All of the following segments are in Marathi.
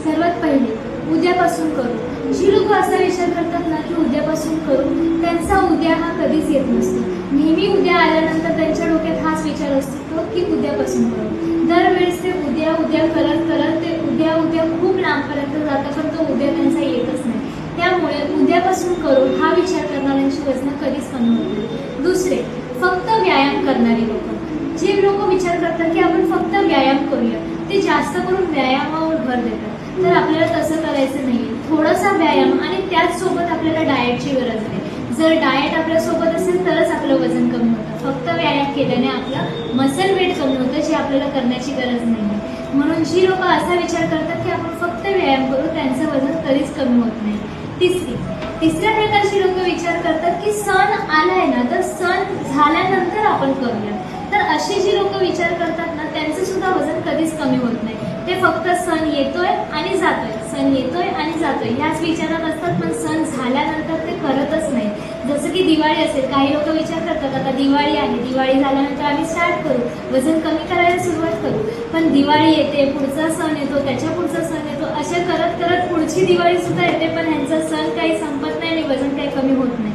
सर्वात पहिले उद्यापासून करू. जी लोक असा विचार करतात ना की उद्यापासून करू, त्यांचा उद्या हा कधीच येत नसतो. नेहमी उद्या आल्यानंतर त्यांच्या डोक्यात हाच विचार असतो की उद्यापासून करू. दरवेळेस ते उद्या उद्या करत करत ते उद्या उद्या खूप लांबपर्यंत जातं, पण तो उद्या त्यांचा येतच नाही. त्यामुळे उद्यापासून करू हा विचार करणाऱ्यांची वजन कधीच कमी होत नाही. दुसरे, फक्त व्यायाम करणारी लोक. जे लोक विचार करतात की आपण फक्त व्यायाम करूया, ते जास्त करून व्यायामावर भर देतात. तर आपल्याला तसं करायचं नाही. थोडासा व्यायाम आणि त्याचसोबत आपल्याला डाएटची गरज आहे. जर डाएट आपल्यासोबत असेल तरच आपलं वजन कमी होतं. फक्त व्यायाम केल्याने आपलं मसल वेट कमी होतं, जे आपल्याला करण्याची गरज नाही. म्हणून जी लोक असा विचार करतात की आपण फक्त व्यायाम करू, त्यांचं वजन कधीच कमी होत नाही. तिसऱ्या प्रकारची लोक विचार करतात की सण आलाय ना, तर सण झाल्यानंतर आपण करूया. तर अशी जी लोक विचार करतात ना, त्यांचं सुद्धा वजन कधीच कमी होत नाही. ते फक्त सण येतोय आणि जातोय, सण येतोय आणि जातोय ह्याच विचारात असतात, पण सण झाल्यानंतर ते करतच नाही. जसं की दिवाळी असेल, काही लोक विचार करतात आता दिवाळी आहे, दिवाळी झाल्यानंतर आम्ही स्टार्ट करू, वजन कमी करायला सुरुवात करू. पण दिवाळी येते, पुढचा सण येतो, त्याच्या पुढचा सण येतो, अशा करत करत पुढची दिवाळी सुद्धा येते, पण ह्यांचा सण काही संपत नाही आणि वजन काही कमी होत नाही.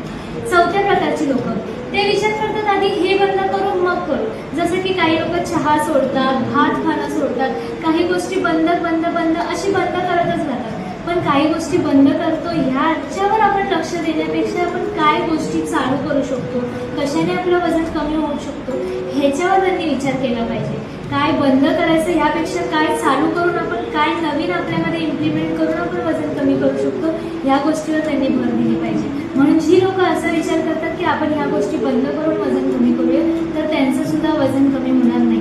चौथ्या प्रकारची लोक ते विचार करतात आधी हे बंद करू मग करू. जसं की काही लोक चहा सोडतात, भात खाणं सोडतात, काही गोष्टी बंद बंद बंद अशी बंद करतच राहतात. पण काही गोष्टी बंद करतो ह्याच्यावर आपण लक्ष देण्यापेक्षा आपण काय गोष्टी चालू करू शकतो, कशाने आपलं वजन कमी होऊ शकतो, ह्याच्यावर त्यांनी विचार केला पाहिजे. काय बंद करायचं ह्यापेक्षा काय चालू करून आपण काय नवीन आपल्यामध्ये इम्प्लिमेंट करून आपण वजन कमी करू शकतो, ह्या गोष्टीवर त्यांनी भर दिली पाहिजे. म्हणून जी लोक असा विचार करतात की आपण ह्या गोष्टी बंद करून वजन कमी करूया, तर त्यांचं सुद्धा वजन कमी होणार नाही.